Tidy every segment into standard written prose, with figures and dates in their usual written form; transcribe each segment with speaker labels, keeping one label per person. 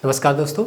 Speaker 1: नमस्कार दोस्तों,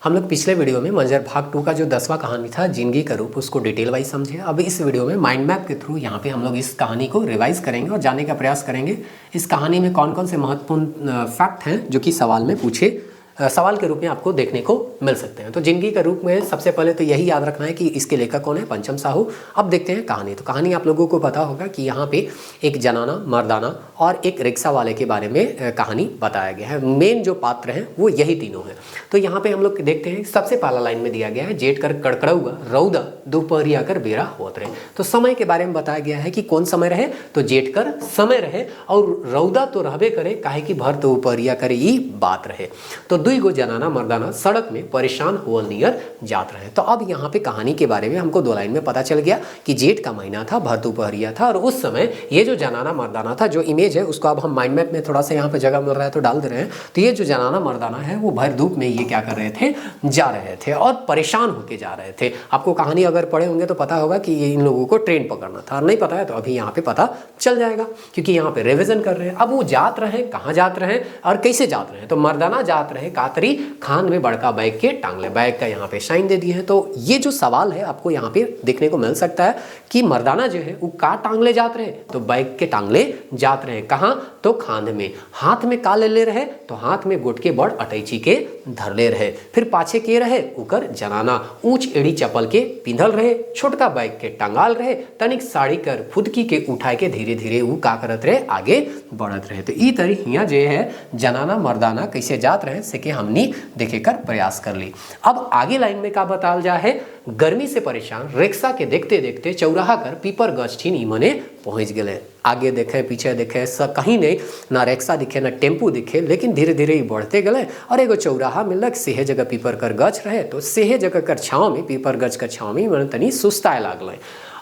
Speaker 1: हम लोग पिछले वीडियो में मंजर भाग 2 का जो 10वां कहानी था जिंदगी का रूप, उसको डिटेल वाइज समझे। अब इस वीडियो में माइंड मैप के थ्रू यहाँ पे हम लोग इस कहानी को रिवाइज करेंगे और जानने का प्रयास करेंगे इस कहानी में कौन कौन से महत्वपूर्ण फैक्ट हैं जो कि सवाल में पूछे सवाल के रूप में आपको देखने को मिल सकते हैं। तो जिंदगी का रूप में सबसे पहले तो यही याद रखना है कि इसके लेखक कौन है, पंचम साहू। अब देखते हैं कहानी। तो कहानी आप लोगों को पता होगा कि यहाँ पे एक जनाना, मर्दाना और एक रिक्शा वाले के बारे में कहानी बताया गया है। मेन जो पात्र हैं वो यही तीनों हैं। तो यहाँ पे हम लोग देखते हैं सबसे पहला लाइन में दिया गया है, जेठ कर कड़कड़ाऊगा रौदा दोपहरिया कर बेरा होत रहे। तो समय के बारे में बताया गया है कि कौन समय रहे, तो जेठ कर समय रहे और रौदा तो रहबे करे, काहे कि भर दोपहरिया करे ई बात रहे। तो दुई गो जनाना मर्दाना सड़क में परेशान होल नियर जात रहे। तो अब यहाँ पे कहानी के बारे में हमको दो लाइन में पता चल गया कि जेठ का महीना था, भर दोपहरिया था और उस समय ये जो जनाना मर्दाना था, जो इमेज है उसको अब हम माइंड मैप में थोड़ा सा यहाँ पे जगह मिल रहा है तो डाल दे रहे हैं। तो ये जो जनाना मर्दाना है वो भर धूप में ये क्या कर रहे थे, जा रहे थे और परेशान होके जा रहे थे। आपको कहानी अगर पढ़े होंगे तो पता होगा कि इन लोगों को ट्रेन पकड़ना था, और नहीं पता है तो अभी यहाँ पे पता चल जाएगा क्योंकि यहाँ पे रिविजन कर रहे हैं। अब वो जात रहे, कहाँ जात रहे और कैसे जात रहे। तो मर्दाना जात रहे कातरी खान में बड़का बैग के टांगले, बैग का यहाँ पे साइन दे दिए हैं। तो ये जो सवाल है आपको यहाँ पे देखने को मिल सकता है कि मर्दाना जो है वो का टांगले जात रहे, तो बैग के टांगले जात रहे। कहाँ, तो खांध में। हाथ में का ले रहे, तो हाथ में गुटके बड़ अटैची के धर ले रहे। फिर पाछे के रहे उकर जनाना, ऊंच एड़ी चपल के पिंधल रहे, छोटका बैग के टांगाल रहे, तनिक साड़ी कर फुदकी के उठाए के धीरे धीरे वो का करत रहे, आगे बढ़त रहे। तो ई तरी हिया जो है जनाना मर्दाना कैसे जात रहे से के हमनी देखे कर प्रयास कर ली। अब आगे लाइन में का बताल जा है, गर्मी से परेशान रिक्शा के देखते देखते चौराहा कर पीपर गछ ठीन इमने पहुंच गए। आगे देखे पीछे देखे कहीं नहीं, ना रिक्शा दिखे ना टेम्पू दिखे, लेकिन धीरे धीरे ही बढ़ते गए और एगो चौराहा मिलक, सेहे जगह पीपर कर गछ रहे। तो सेहे जगह कर छाँव में, पीपर गछ कर छाँव में मन तनी सुस्ताए लागल।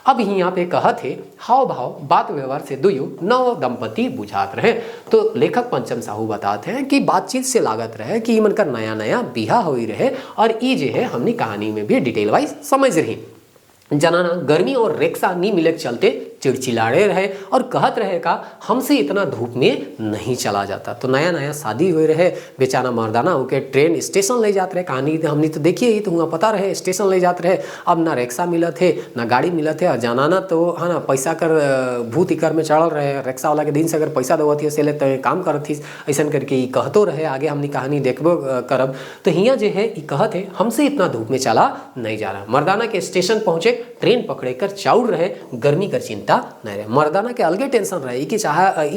Speaker 1: अब यहाँ पे कहत है हाव भाव बात व्यवहार से दुयो नव दंपति बुझात रहे। तो लेखक पंचम साहू बताते हैं कि बातचीत से लागत रहे कि मन का नया नया बिहा हुई रहे और ई जे है हमने कहानी में भी डिटेल वाइज समझ रही। जनाना गर्मी और रिक्शा नी मिले चलते चिड़चिड़ाड़े रहे और कहत रहे का हमसे इतना धूप में नहीं चला जाता। तो नया नया शादी हुए रहे, बेचारा मर्दाना होके ट्रेन स्टेशन ले जाते रहे। कहानी हमने तो देखिए ही, तो हुआ पता रहे स्टेशन ले जाते रहे। अब ना रिक्शा मिलत है ना गाड़ी मिलत है और जनाना तो है ना पैसा कर भूत इकर में चढ़ल रहे। रिक्शा वाला के दिन से अगर पैसा देवत है से ले तो काम करत थी, ऐसा करके कहतो रहे। आगे हमने कहानी देखबो करब। तो हियाँ जो है कहत है हमसे इतना धूप में चला नहीं जा रहा। मर्दाना के स्टेशन पहुँचे, ट्रेन पकड़े कर चाउर रहे, गर्मी कर चिंता नहीं रहे। मर्दाना के अलगे टेंशन रहे कि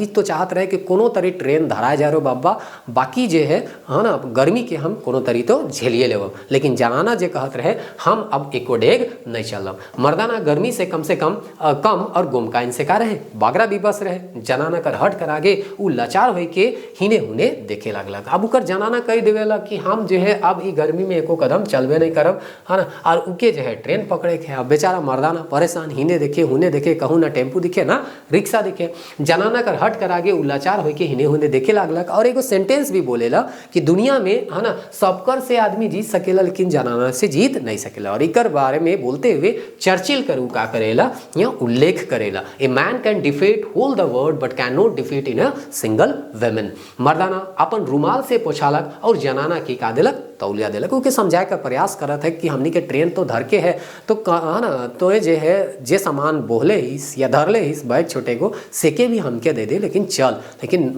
Speaker 1: तो चाहत रहे कि कोनो तरी ट्रेन धराए जा रहे बाबा, बाकी जे है ना गर्मी के हम कोनो तरी तो झेलिए लेव। लेकिन जनाना जे कहत रहे हम अब एको डेग नहीं चलब। मर्दाना गर्मी से कम और गुमकाइन से का रहे, बागरा भी बस रहे। जनाना कर हट कर आगे उ लाचार हो के हिने हुने देखे लगलक। अब उकर जनाना कह देवेला कि हम जो है अब ई गर्मी में एको कदम चलबे नहीं करब, है ना। और उके जो है ट्रेन पकड़े के। अब बेचारा मर्दाना परेशान, हिने देखे हुने देखे, कहूँ ना टेम्पू दिखे ना रिक्शा दिखे। जनाना कर हट कर आगे उलाचार होके हिने हुने देखे लागलक और एगो सेंटेंस भी बोलेला कि दुनिया में है ना सबकर से आदमी जीत सकेला लेकिन जनाना से जीत नहीं सकेला। और इकर बारे में बोलते हुए चर्चिल करू का करेला या उल्लेख करेला, a man can defeat whole the world but can not defeat in a single woman. मर्दाना अपन रुमाल से पोछालक और जनाना की का दिलक, तौलिया दिलक। उके समझाए का प्रयास करत है कि हमनी के ट्रेन तो धर के है, तो कहा ना तो जे है जे सामान बोले हिस या धर ले हिस बैग छोटे को सेके भी हमके दे दे लेकिन चल। लेकिन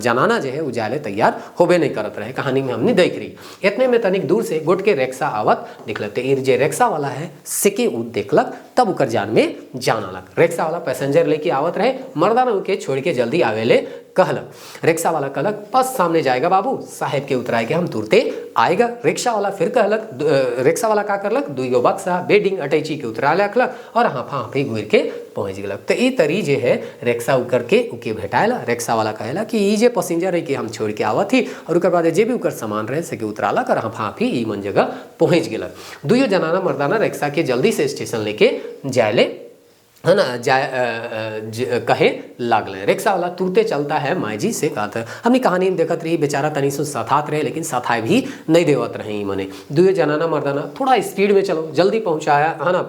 Speaker 1: जनाना जो है उजाले तैयार होबे नहीं करत रहे। कहानी में हमने देख रही। इतने में तनिक दूर से गुट के रिक्शा आवत दिखलक। तो जे रिक्शा वाला है सेके उ देखलक, तब उकर जान में जान अलग। रिक्शा वाला पैसेंजर लेके आवत रहे, मर्दाना उके छोड़ के जल्दी आवेले कहलक। रिक्शा वाला कहलक बस सामने जाएगा बाबू, साहेब के उतराए के हम तुरते आएगा। रिक्शा वाला फिर कहलक, रिक्शा वाला का करलक, दुईगो बक्सा बेडिंग अटैची के उतरा लखलक और हाँफी घूर के पहुँच गलक। तो ई तरी जे है रिक्शा उकर के उके भेटाएला। रिक्शा वाला कहेला कि ई जे पैसेंजर है कि हम छोड़ के आवत ही, और उकर बाद जे भी उकर सामान रहे से के उतरालक और हाँफी ई मन जगह पहुँच गलक। दुइयो जनाना मर्दाना रिक्शा के जल्दी से स्टेशन लेके जाए है ना कहे लागल। रिक्शा वाला तुरते चलता है मायजी से कहता है। हमने कहानी में देखत रही बेचारा तनी सो सतात रहे, लेकिन सताए भी नहीं देवत रहे मने। दुए जनाना मर्दाना थोड़ा स्पीड में चलो, जल्दी पहुँचाया है ना,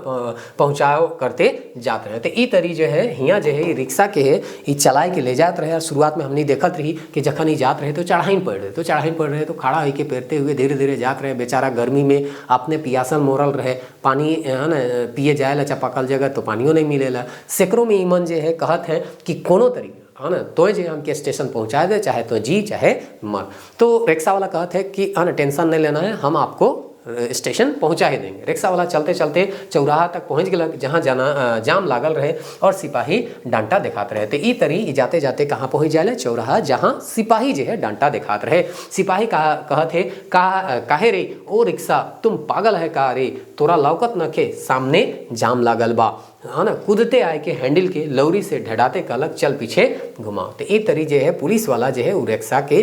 Speaker 1: पहुँचाओ करते जाते रहे। तो ई तरी जो है हियाँ जो है रिक्शा के है चलाए के ले जाते रहे। शुरुआत में हमने देखत रही कि जखन ही जात रहे तो चढ़ाई पड़ रहे, तो चढ़ाई पड़ रहे तो खड़ा होके पेरते हुए धीरे धीरे जात रहे। बेचारा गर्मी में अपने पियासन मोरल रहे, पानी है ना पिए जाए ला चापाकल जगह तो पानियों नहीं मिले। सेकड़ों में ईमन जो है कहत है कि कोनो तरीका है ना तो जे हमके स्टेशन पहुंचा दे, चाहे तो जी चाहे मर। तो रिक्शा वाला कहत है कि है ना टेंशन नहीं लेना है, हम आपको स्टेशन पहुंचा ही देंगे। रिक्शा वाला चलते चलते चौराहा तक पहुंच गया जहाँ जाम लागल रहे और सिपाही डांटा दिखाते रहे। तो ई तरी जाते जाते कहाँ पहुंच जाए चौराहा जहाँ सिपाही जो है डांटा दिखाते रहे। सिपाही कहत है काहे रे ओ रिक्शा तुम पागल है का रे, तोरा लौकत न के सामने जाम लागल बा, है ना। कूदते आए के हैंडल के लौरी से ढड़ाते कलक चल पीछे घुमाओ। तो ये तरी जो है पुलिस वाला जो है वो रिक्शा के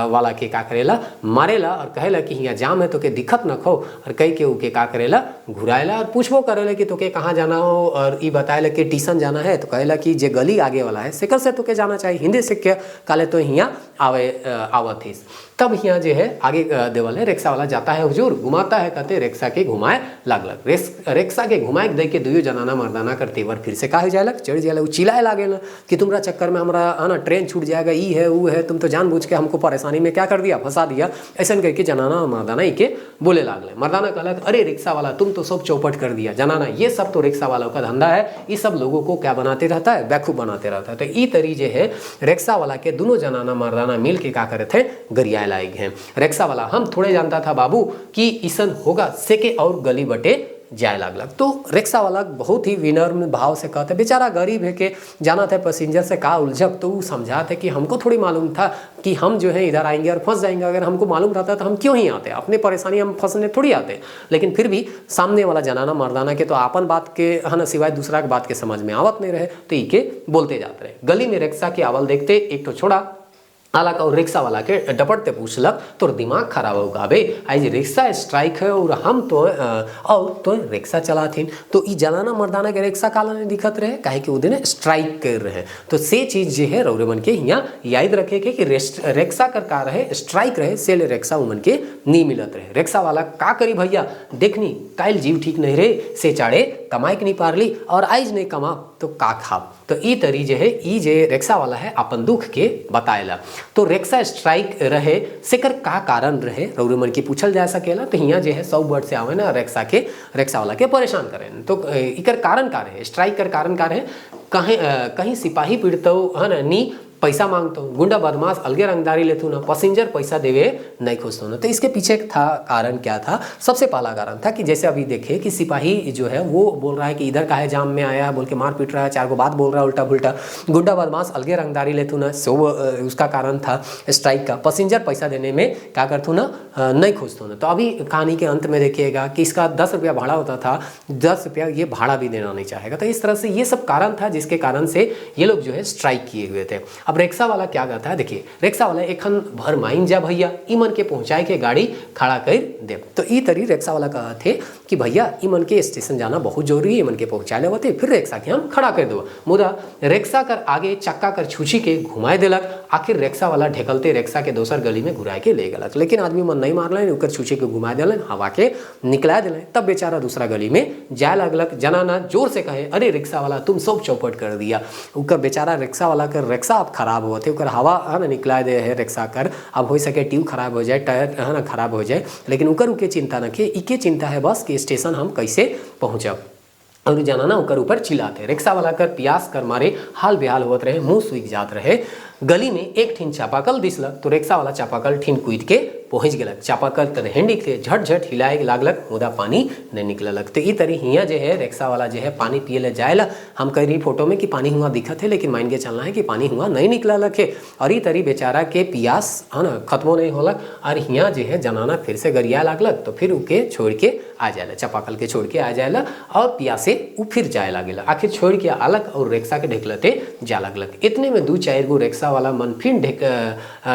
Speaker 1: वाला के का करेला मारेला और कहेला कि यहाँ जाम है तो के दिक्कत न खो, और कह के उके का करेला घुराएला और पूछबो करेला कि तोके कहाँ जाना हो, और ये बताएला कि ट्यूशन जाना है तो कहेला कि जे गली आगे वाला है सेकर से तोके जाना चाहिए, हिंदी सीख के काले तो यहाँ आवत थी। तब यहाँ जो है आगे देवल है रिक्शा वाला जाता है हुजूर, घुमाता है कहते रिक्शा के घुमाए लागलक। रिक्शा के घुमाए दे के दुइयो जनाना मर्दाना करते बार फिर से काहे जालक चढ़ जाए चिल्लाए लागे ना कि तुम्हारा चक्कर में हमारा है ना ट्रेन छूट जाएगा, ई है वो है, तुम तो जानबूझ के हमको परेशानी में क्या कर दिया, फंसा दिया। ऐसा कह के जनाना मर्दाना ही के बोले लागले। मर्दाना कहलक अरे रिक्शा वाला तुम तो सब चौपट कर दिया। जनाना ये सब तो रिक्शा वालों का धंधा है, ये सब लोगों को क्या बनाते रहता है, बेवकूफ बनाते रहता है। तो ई तरी जो है रिक्शा वाला के दोनों जनाना मर्दाना मिल के क्या करे थे गरियाए लायक हैं। रिक्शा वाला हम थोड़े जानता था बाबू कि ईसन होगा सेके और गली बटे जाए लागलक। तो रिक्शा वाला बहुत ही विनम्र भाव से कहते बेचारा गरीब है के जाना था पैसेंजर से का उलझक। तो वो समझाते कि हमको थोड़ी मालूम था कि हम जो है इधर आएंगे और फंस जाएंगे, अगर हमको मालूम रहता तो हम क्यों ही आते, अपने परेशानी हम फंसने थोड़ी आते। लेकिन फिर भी सामने वाला जनाना मर्दाना के तो अपन बात के है ना सिवाय दूसरा के बात के समझ में आवत नहीं रहे, तो ई के बोलते जाते रहे। गली में रिक्शा के आवल देखते एक तो छोड़ा आलक और रिक्शा वाला के डपटते पूछलक तोर दिमाग खराब होगा बे, आज रिक्शा स्ट्राइक है और हम तो रिक्शा चलाथिन। तो ई जनाना मर्दाना के रिक्शा काला नहीं दिखत रहे, काहे कि उदिन स्ट्राइक कर रहे। तो से चीज जो है रौरे मन के यहाँ याद रखे के कि रिक्शा कर का रहे स्ट्राइक रहे से रिक्शा उमन के नहीं मिलत रहे। रिक्शा वाला का करी भैया देखनी काल जीव ठीक नहीं रहे से चाड़े कमाई के नहीं पारली और आज नहीं कमा तो का खाब। तो ई तरी जो है ई जे रिक्शा वाला है अपन दुख के बताएला। तो रिक्शा स्ट्राइक रहे सेकर का कारण रहे रौरे मन की पूछल जा सकेला। तो यहाँ जो है 100 वर्ड से आवे ना रिक्शा वाला के परेशान करें। तो इकर कारण का रहे स्ट्राइक कर कारण का रहे कहीं सिपाही पीड़तो है ना नी पैसा मांगतो, गुंडा बदमाश अलगे रंगदारी लेतू ना, पैसेंजर पैसा देवे नहीं खोजतो ना। तो इसके पीछे था कारण क्या था, सबसे पहला कारण था कि जैसे अभी देखे कि सिपाही जो है वो बोल रहा है कि इधर काहे जाम में आया बोल के मार पीट रहा है, 4 बात बोल रहा है उल्टा पुल्टा, गुंडा बदमाश अलगे रंगदारी लेतू ना, सो उसका कारण था स्ट्राइक का। पैसेंजर पैसा देने में क्या करतू ना नहीं खोजतो ना। तो अभी कहानी के अंत में देखिएगा कि इसका 10 रुपया भाड़ा होता था, 10 रुपया ये भाड़ा भी देना नहीं चाहेगा। तो इस तरह से ये सब कारण था जिसके कारण से ये लोग जो है स्ट्राइक किए हुए थे। अब रिक्शा वाला क्या करता है देखिए, रिक्शा वाला एखन भर माइन जा भैया इमन के पहुंचाए के गाड़ी खड़ा कर दे। तो ई तरी रिक्शा वाला कहा थे कि भैया इमन के स्टेशन जाना बहुत जरूरी है, इमन के पहुंचा ले होते फिर रिक्शा के हम खड़ा कर दो। मुदा रिक्शा कर आगे चक्का कर छूछी के घुमाए देलक। आखिर रिक्शा वाला ढेकलते रिक्शा के दोसर गली में घुराए के ले गलक, लेकिन आदमी मन नहीं मारल, उकर छूछी के घुमा दिलन, हवा के निकला दिलन। तब बेचारा दूसरा गली में जाए लगलक। जनाना जोर से कहे अरे रिक्शा वाला तुम सब चौपट कर दिया। उकर बेचारा रिक्शा वाला कर रिक्शा अब खराब हो थे, उकर हवा है ना निकला दे है रिक्शा कर, अब हो सके ट्यूब खराब हो जाए, टायर है ना खराब हो जाए, लेकिन उकर उके चिंता न के इके चिंता है बस कि स्टेशन हम कैसे पहुँचब। और जनाना उकर ऊपर चिल्लाते। रिक्शा वाला कर प्यास कर मारे हाल बेहाल होत रहे, मुंह सूख जात रहे। गली में एक ठीन चापाकल दिसलक तो रिक्शा वाला चापाकल ठीन कूद के पहुँच गलक। चापाकल तर हैंडी के झट झट हिलाए लागलक, मुदा पानी नहीं निकलक। तो ई तरी हियाँ जो है रिक्शा वाला जो है पानी पिए ले जाएला। हम कह रही फोटो में कि पानी हुआ दिखत है, लेकिन मान के चलना है कि पानी हुआ नहीं निकलक है। और ई तरी बेचारा के पियास है ना खत्मो नहीं होलक। और हियाँ जो है जनाना फिर से गरिया लागलक तो फिर उके छोड़ के आ जाएला, चापाकल के छोड़ के आ जाएला और पियासे उ फिर जाए लागेला। आखिर छोड़ के आलक और रिक्शा के ढेकलते जा लागलक। इतने में 2-4 गो रिक्शा वाला मन फिर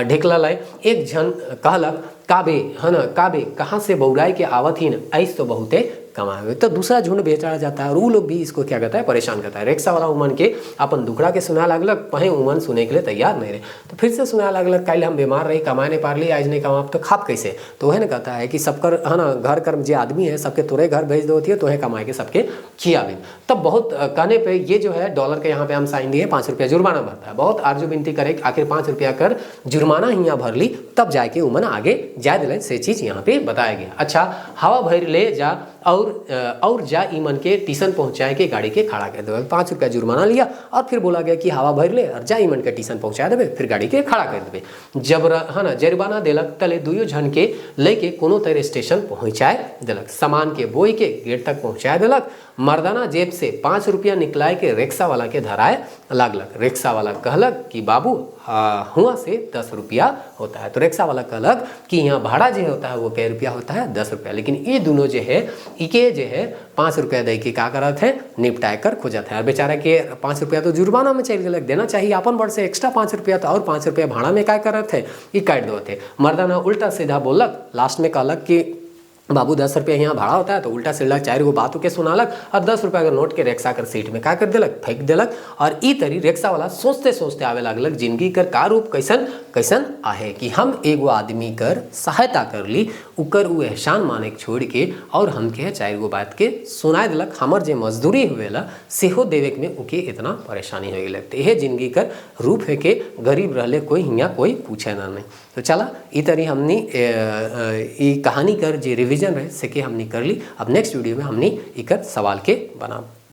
Speaker 1: ढेकला। एक जन कहलक काबे है ना काबे कहाँ से बौराई के आवत ही न, ऐस तो बहुते कमाए हुए। तो दूसरा झुंड बेचा जाता है और वो लोग भी इसको क्या कहता है, परेशान करता है। रिक्शा वाला उमन के अपन दुखड़ा के सुना लगलक, पहे उमन सुने के लिए तैयार नहीं रहे, तो फिर से सुना लगलक कल हम बीमार रही, कमाए नहीं पार ली, आज नहीं कमा तो खाप कैसे। तो वह ना कहता है कि सबकर है ना घर कर जो आदमी है सबके तोरे घर भेज दो है, तो है कमाए के सबके खिया भी। तब बहुत कहने पे ये जो है डॉलर के यहाँ पे हम साइन दिए, 5 रुपया जुर्माना भरता है। बहुत आरजू विनती करे आखिर 5 रुपया कर जुर्माना ही यहाँ भर ली, तब जाके उमन आगे जा दिले, से चीज़ यहाँ पे बताया गया। अच्छा, हवा भर ले जा और जा ईमन के टीसन पहुँचाए के गाड़ी के खड़ा कर देवे। 5 रुपया जुर्माना लिया और फिर बोला गया कि हवा भर ले और जा ईमन के टीसन पहुँचा देवे, फिर गाड़ी के खड़ा कर देवे। जब है ना जुर्माना देलक तले दुइयो झन के लेके कोनो तरह स्टेशन पहुँचाए दिलक, सामान के बोई के गेट तक पहुँचा दिलक। मर्दाना जेब से 5 रुपया निकलाए के रिक्शा वाला के धराए लागलक। रिक्शा वाला कहलक कि बाबू हुआ से 10 रुपया होता है। तो रिक्शा वाला कहलक कि यहाँ भाड़ा जो होता है वो कै रुपया होता है, 10 रुपया। लेकिन ये दोनों जो है इके जो है 5 रुपया दे के का करत है, निपटाए कर खोजत है। और बेचारा के 5 रुपया तो जुर्माना में चल गलक, देना चाहिए अपन बड़ से एक्स्ट्रा 5 रुपया, तो और 5 रुपया भाड़ा में क्या करत है, ये काट दो थे। मर्दाना उल्टा सीधा बोलक, लास्ट में कहलक कि बाबू 10 रुपया यहाँ भाड़ा होता है, तो उल्टा सीधा 4 गो बातों के सुनालक और 10 रुपया का नोट के रिक्शा कर सीट में का कर दिलक, फेंक दिलक। और ई तरी रिक्शा वाला सोचते सोचते आवे लागलक जिंदगी कर का रूप कैसन कैसन आहे कि हम एगो आदमी कर सहायता कर ली, उकर उ एहसान माने के छोड़ के और हमके 4 गो बात के सुनाए दिलक। हमर जे मजदूरी हुएला सेहो देवे में उके इतना परेशानी हो गई। तो यह जिंदगी कर रूप है के गरीब रहले कोई हियाँ कोई पूछे ना नहीं। तो चला ई तरी हमने ई कहानी कर जे रिवीजन रहे से के हमने कर ली। अब नेक्स्ट वीडियो में हमने इकर सवाल के बना